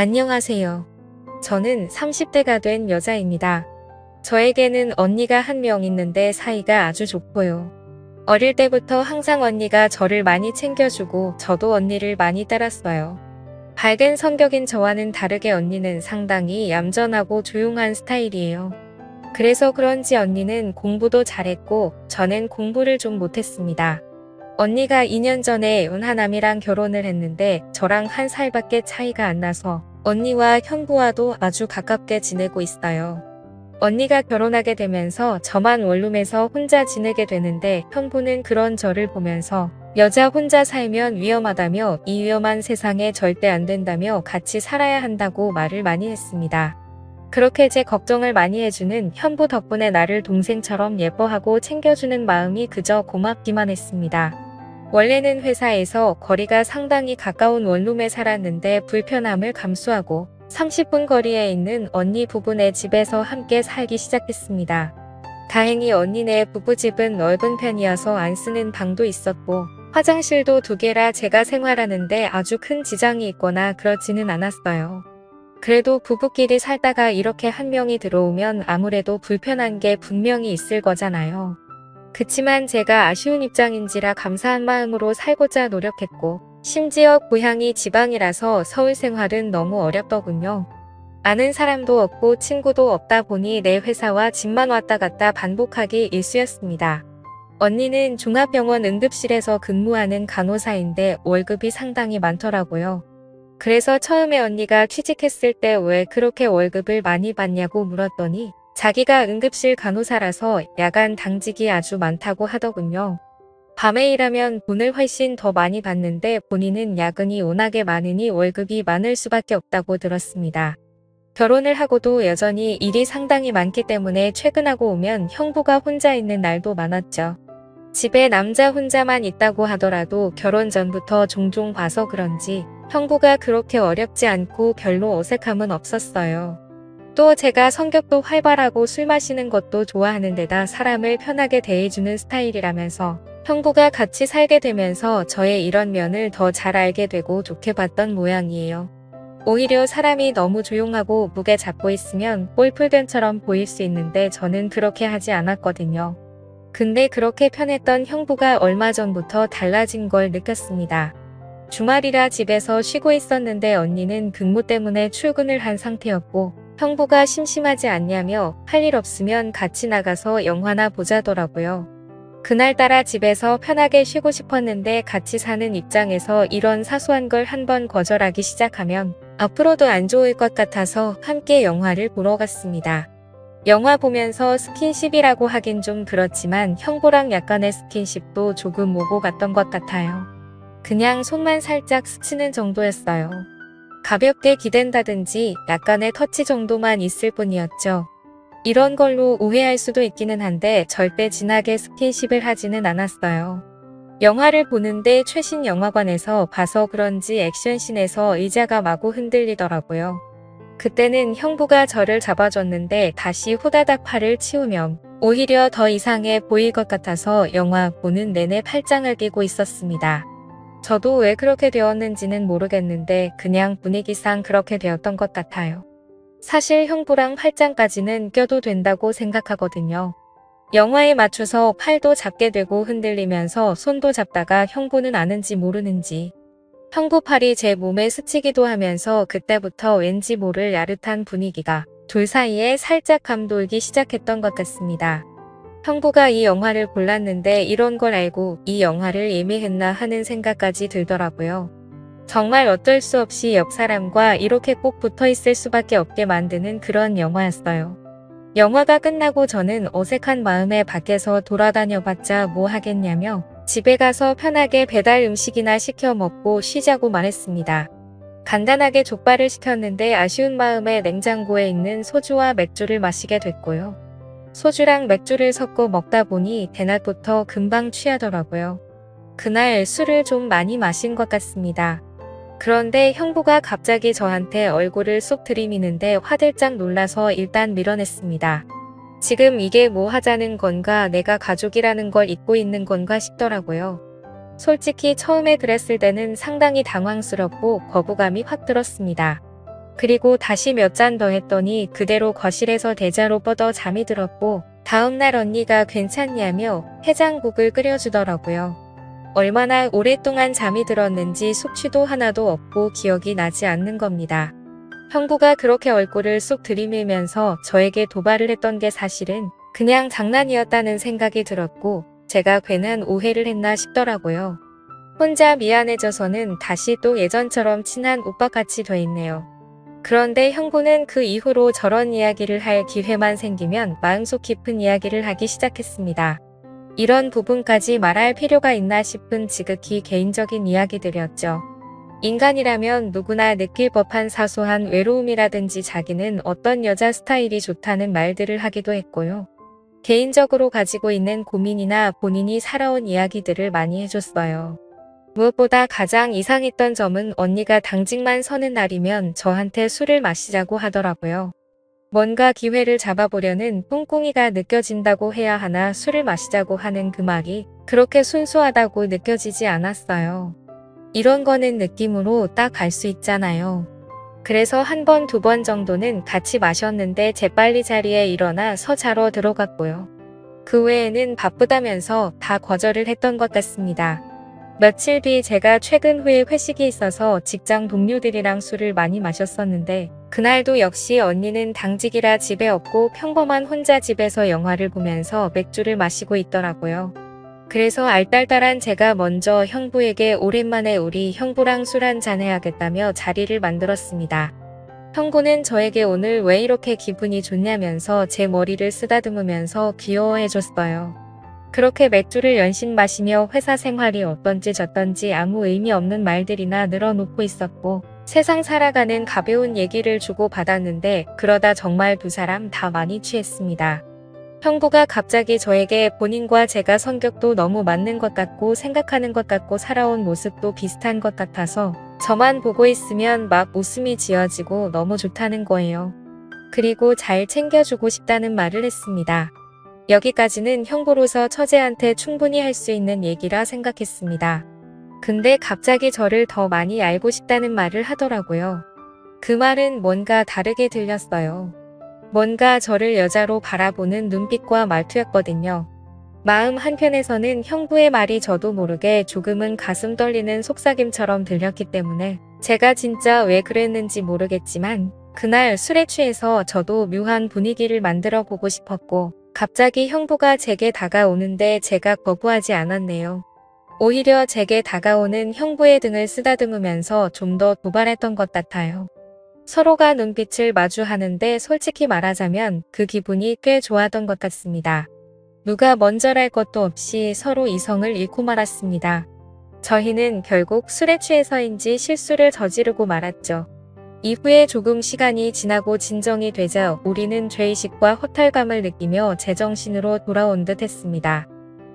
안녕하세요. 저는 30대가 된 여자입니다. 저에게는 언니가 한 명 있는데 사이가 아주 좋고요. 어릴 때부터 항상 언니가 저를 많이 챙겨주고 저도 언니를 많이 따랐어요. 밝은 성격인 저와는 다르게 언니는 상당히 얌전하고 조용한 스타일이에요. 그래서 그런지 언니는 공부도 잘했고 저는 공부를 좀 못했습니다. 언니가 2년 전에 은하남이랑 결혼을 했는데 저랑 한 살밖에 차이가 안 나서 언니와 형부와도 아주 가깝게 지내고 있어요. 언니가 결혼하게 되면서 저만 원룸에서 혼자 지내게 되는데 형부는 그런 저를 보면서 여자 혼자 살면 위험하다며 이 위험한 세상에 절대 안 된다며 같이 살아야 한다고 말을 많이 했습니다. 그렇게 제 걱정을 많이 해주는 형부 덕분에 나를 동생처럼 예뻐하고 챙겨주는 마음이 그저 고맙기만 했습니다. 원래는 회사에서 거리가 상당히 가까운 원룸에 살았는데 불편함을 감수하고 30분 거리에 있는 언니 부부네 집에서 함께 살기 시작했습니다. 다행히 언니네 부부집은 넓은 편이어서 안 쓰는 방도 있었고 화장실도 2개라 제가 생활하는데 아주 큰 지장이 있거나 그렇지는 않았어요. 그래도 부부끼리 살다가 이렇게 한 명이 들어오면 아무래도 불편한 게 분명히 있을 거잖아요. 그치만 제가 아쉬운 입장인지라 감사한 마음으로 살고자 노력했고 심지어 고향이 지방이라서 서울 생활은 너무 어렵더군요. 아는 사람도 없고 친구도 없다 보니 내 회사와 집만 왔다 갔다 반복하기 일쑤였습니다. 언니는 종합병원 응급실에서 근무하는 간호사인데 월급이 상당히 많더라고요. 그래서 처음에 언니가 취직했을 때 왜 그렇게 월급을 많이 받냐고 물었더니 자기가 응급실 간호사라서 야간 당직이 아주 많다고 하더군요. 밤에 일하면 돈을 훨씬 더 많이 받는데 본인은 야근이 워낙에 많으니 월급이 많을 수밖에 없다고 들었습니다. 결혼을 하고도 여전히 일이 상당히 많기 때문에 퇴근하고 오면 형부가 혼자 있는 날도 많았죠. 집에 남자 혼자만 있다고 하더라도 결혼 전부터 종종 봐서 그런지 형부가 그렇게 어렵지 않고 별로 어색함은 없었어요. 또 제가 성격도 활발하고 술 마시는 것도 좋아하는 데다 사람을 편하게 대해주는 스타일이라면서 형부가 같이 살게 되면서 저의 이런 면을 더 잘 알게 되고 좋게 봤던 모양이에요. 오히려 사람이 너무 조용하고 무게 잡고 있으면 꼴풀견처럼 보일 수 있는데 저는 그렇게 하지 않았거든요. 근데 그렇게 편했던 형부가 얼마 전부터 달라진 걸 느꼈습니다. 주말이라 집에서 쉬고 있었는데 언니는 근무 때문에 출근을 한 상태였고 형부가 심심하지 않냐며 할 일 없으면 같이 나가서 영화나 보자더라고요. 그날따라 집에서 편하게 쉬고 싶었는데 같이 사는 입장에서 이런 사소한 걸 한번 거절하기 시작하면 앞으로도 안 좋을 것 같아서 함께 영화를 보러 갔습니다. 영화 보면서 스킨십이라고 하긴 좀 그렇지만 형부랑 약간의 스킨십도 조금 오고 갔던 것 같아요. 그냥 손만 살짝 스치는 정도였어요. 가볍게 기댄다든지 약간의 터치 정도만 있을 뿐이었죠. 이런 걸로 오해할 수도 있기는 한데 절대 진하게 스킨십을 하지는 않았어요. 영화를 보는데 최신 영화관에서 봐서 그런지 액션씬에서 의자가 마구 흔들리더라고요. 그때는 형부가 저를 잡아줬는데 다시 후다닥 팔을 치우면 오히려 더 이상해 보일 것 같아서 영화 보는 내내 팔짱을 끼고 있었습니다. 저도 왜 그렇게 되었는지는 모르겠는데 그냥 분위기상 그렇게 되었던 것 같아요. 사실 형부랑 팔짱까지는 껴도 된다고 생각하거든요. 영화에 맞춰서 팔도 잡게 되고 흔들리면서 손도 잡다가 형부는 아는지 모르는지 형부 팔이 제 몸에 스치기도 하면서 그때부터 왠지 모를 야릇한 분위기가 둘 사이에 살짝 감돌기 시작했던 것 같습니다. 형부가 이 영화를 골랐는데 이런 걸 알고 이 영화를 예매했나 하는 생각까지 들더라고요. 정말 어쩔 수 없이 옆 사람과 이렇게 꼭 붙어 있을 수밖에 없게 만드는 그런 영화였어요. 영화가 끝나고 저는 어색한 마음에 밖에서 돌아다녀봤자 뭐 하겠냐며 집에 가서 편하게 배달 음식이나 시켜 먹고 쉬자고 말했습니다. 간단하게 족발을 시켰는데 아쉬운 마음에 냉장고에 있는 소주와 맥주를 마시게 됐고요. 소주랑 맥주를 섞어 먹다 보니 대낮부터 금방 취하더라고요. 그날 술을 좀 많이 마신 것 같습니다. 그런데 형부가 갑자기 저한테 얼굴을 쏙 들이미는데 화들짝 놀라서 일단 밀어냈습니다. 지금 이게 뭐 하자는 건가, 내가 가족이라는 걸 잊고 있는 건가 싶더라고요. 솔직히 처음에 그랬을 때는 상당히 당황스럽고 거부감이 확 들었습니다. 그리고 다시 몇 잔 더 했더니 그대로 거실에서 대자로 뻗어 잠이 들었고 다음날 언니가 괜찮냐며 해장국을 끓여주더라고요. 얼마나 오랫동안 잠이 들었는지 숙취도 하나도 없고 기억이 나지 않는 겁니다. 형부가 그렇게 얼굴을 쏙 들이밀면서 저에게 도발을 했던 게 사실은 그냥 장난이었다는 생각이 들었고 제가 괜한 오해를 했나 싶더라고요. 혼자 미안해져서는 다시 또 예전처럼 친한 오빠같이 돼 있네요. 그런데 형부는 그 이후로 저런 이야기를 할 기회만 생기면 마음속 깊은 이야기를 하기 시작했습니다. 이런 부분까지 말할 필요가 있나 싶은 지극히 개인적인 이야기들이었죠. 인간이라면 누구나 느낄 법한 사소한 외로움이라든지 자기는 어떤 여자 스타일이 좋다는 말들을 하기도 했고요. 개인적으로 가지고 있는 고민이나 본인이 살아온 이야기들을 많이 해줬어요. 무엇보다 가장 이상했던 점은 언니가 당직만 서는 날이면 저한테 술을 마시자고 하더라고요. 뭔가 기회를 잡아보려는 꿍꿍이가 느껴진다고 해야 하나 술을 마시자고 하는 그 말이 그렇게 순수하다고 느껴지지 않았어요. 이런 거는 느낌으로 딱 알 수 있잖아요. 그래서 한 번, 두 번 정도는 같이 마셨는데 재빨리 자리에 일어나서 자러 들어갔고요. 그 외에는 바쁘다면서 다 거절을 했던 것 같습니다. 며칠 뒤 제가 최근 후에 회식이 있어서 직장 동료들이랑 술을 많이 마셨었는데 그날도 역시 언니는 당직이라 집에 없고 평범한 혼자 집에서 영화를 보면서 맥주를 마시고 있더라고요. 그래서 알딸딸한 제가 먼저 형부에게 오랜만에 우리 형부랑 술 한잔 해야겠다며 자리를 만들었습니다. 형부는 저에게 오늘 왜 이렇게 기분이 좋냐면서 제 머리를 쓰다듬으면서 귀여워해줬어요. 그렇게 맥주를 연신 마시며 회사 생활이 어떤지 저떤지 아무 의미 없는 말들이나 늘어놓고 있었고 세상 살아가는 가벼운 얘기를 주고받았는데 그러다 정말 두 사람 다 많이 취했습니다. 형부가 갑자기 저에게 본인과 제가 성격도 너무 맞는 것 같고 생각하는 것 같고 살아온 모습도 비슷한 것 같아서 저만 보고 있으면 막 웃음이 지어지고 너무 좋다는 거예요. 그리고 잘 챙겨주고 싶다는 말을 했습니다. 여기까지는 형부로서 처제한테 충분히 할 수 있는 얘기라 생각했습니다. 근데 갑자기 저를 더 많이 알고 싶다는 말을 하더라고요. 그 말은 뭔가 다르게 들렸어요. 뭔가 저를 여자로 바라보는 눈빛과 말투였거든요. 마음 한편에서는 형부의 말이 저도 모르게 조금은 가슴 떨리는 속삭임처럼 들렸기 때문에 제가 진짜 왜 그랬는지 모르겠지만 그날 술에 취해서 저도 묘한 분위기를 만들어 보고 싶었고 갑자기 형부가 제게 다가오는데 제가 거부하지 않았네요. 오히려 제게 다가오는 형부의 등을 쓰다듬으면서 좀 더 도발했던 것 같아요. 서로가 눈빛을 마주하는데 솔직히 말하자면 그 기분이 꽤 좋았던 것 같습니다. 누가 먼저랄 것도 없이 서로 이성을 잃고 말았습니다. 저희는 결국 술에 취해서인지 실수를 저지르고 말았죠. 이후에 조금 시간이 지나고 진정이 되자 우리는 죄의식과 허탈감을 느끼며 제정신으로 돌아온 듯 했습니다.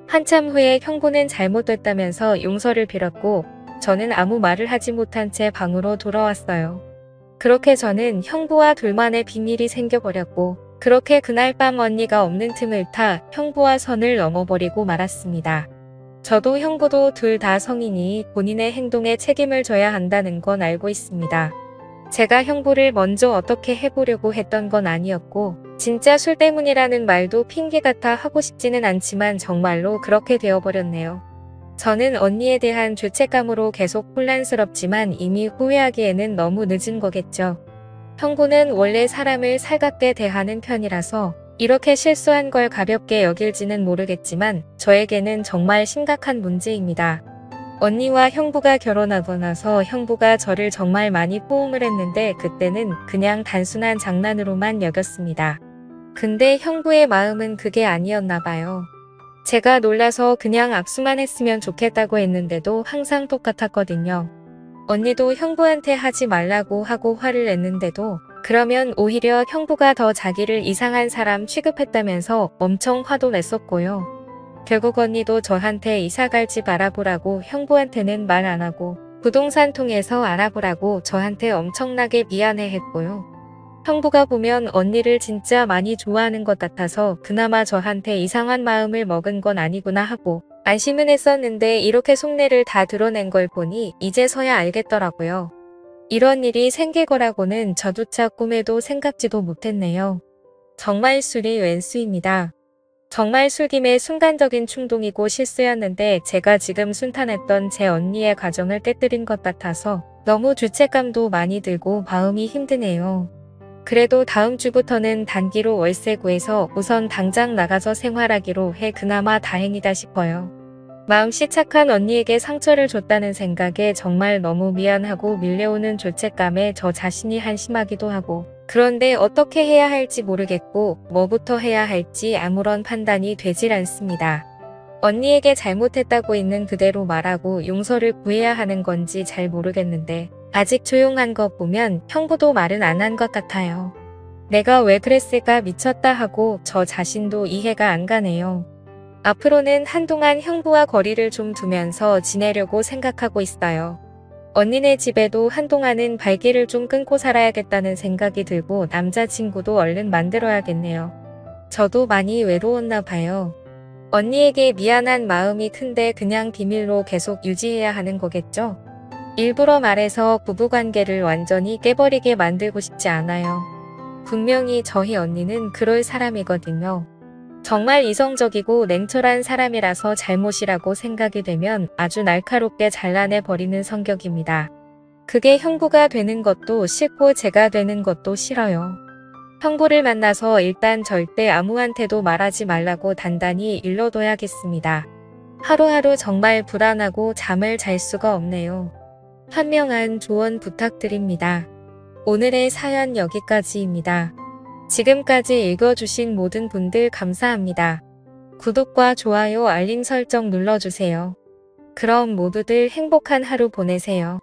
한참 후에 형부는 잘못됐다면서 용서를 빌었고 저는 아무 말을 하지 못한 채 방으로 돌아왔어요. 그렇게 저는 형부와 둘만의 비밀이 생겨버렸고 그렇게 그날 밤 언니가 없는 틈을 타 형부와 선을 넘어버리고 말았습니다. 저도 형부도 둘 다 성인이 본인의 행동에 책임을 져야 한다는 건 알고 있습니다. 제가 형부를 먼저 어떻게 해보려고 했던 건 아니었고 진짜 술 때문이라는 말도 핑계 같아 하고 싶지는 않지만 정말로 그렇게 되어버렸네요. 저는 언니에 대한 죄책감으로 계속 혼란스럽지만 이미 후회하기에는 너무 늦은 거겠죠. 형부는 원래 사람을 살갑게 대하는 편이라서 이렇게 실수한 걸 가볍게 여길지는 모르겠지만 저에게는 정말 심각한 문제입니다. 언니와 형부가 결혼하고 나서 형부가 저를 정말 많이 포옹을 했는데 그때는 그냥 단순한 장난으로만 여겼습니다. 근데 형부의 마음은 그게 아니었나 봐요. 제가 놀라서 그냥 악수만 했으면 좋겠다고 했는데도 항상 똑같았거든요. 언니도 형부한테 하지 말라고 하고 화를 냈는데도 그러면 오히려 형부가 더 자기를 이상한 사람 취급했다면서 엄청 화도 냈었고요. 결국 언니도 저한테 이사갈 집 알아보라고 형부한테는 말 안 하고 부동산 통해서 알아보라고 저한테 엄청나게 미안해했고요. 형부가 보면 언니를 진짜 많이 좋아하는 것 같아서 그나마 저한테 이상한 마음을 먹은 건 아니구나 하고 안심은 했었는데 이렇게 속내를 다 드러낸 걸 보니 이제서야 알겠더라고요. 이런 일이 생길 거라고는 저조차 꿈에도 생각지도 못했네요. 정말 술이 웬수입니다. 정말 술김에 순간적인 충동이고 실수였는데 제가 지금 순탄했던 제 언니의 가정을 깨뜨린 것 같아서 너무 죄책감도 많이 들고 마음이 힘드네요. 그래도 다음 주부터는 단기로 월세 구해서 우선 당장 나가서 생활하기로 해 그나마 다행이다 싶어요. 마음씨 착한 언니에게 상처를 줬다는 생각에 정말 너무 미안하고 밀려오는 죄책감에 저 자신이 한심하기도 하고 그런데 어떻게 해야 할지 모르겠고 뭐부터 해야 할지 아무런 판단이 되질 않습니다. 언니에게 잘못했다고 있는 그대로 말하고 용서를 구해야 하는 건지 잘 모르겠는데 아직 조용한 것 보면 형부도 말은 안 한 것 같아요. 내가 왜 그랬을까 미쳤다 하고 저 자신도 이해가 안 가네요. 앞으로는 한동안 형부와 거리를 좀 두면서 지내려고 생각하고 있어요. 언니네 집에도 한동안은 발길을 좀 끊고 살아야겠다는 생각이 들고 남자친구도 얼른 만들어야겠네요. 저도 많이 외로웠나 봐요. 언니에게 미안한 마음이 큰데 그냥 비밀로 계속 유지해야 하는 거겠죠? 일부러 말해서 부부관계를 완전히 깨버리게 만들고 싶지 않아요. 분명히 저희 언니는 그럴 사람이거든요. 정말 이성적이고 냉철한 사람이라서 잘못이라고 생각이 되면 아주 날카롭게 잘라내버리는 성격입니다. 그게 형부가 되는 것도 싫고 제가 되는 것도 싫어요. 형부를 만나서 일단 절대 아무한테도 말하지 말라고 단단히 일러둬야겠습니다. 하루하루 정말 불안하고 잠을 잘 수가 없네요. 현명한 조언 부탁드립니다. 오늘의 사연 여기까지입니다. 지금까지 읽어주신 모든 분들 감사합니다. 구독과 좋아요 알림 설정 눌러주세요. 그럼 모두들 행복한 하루 보내세요.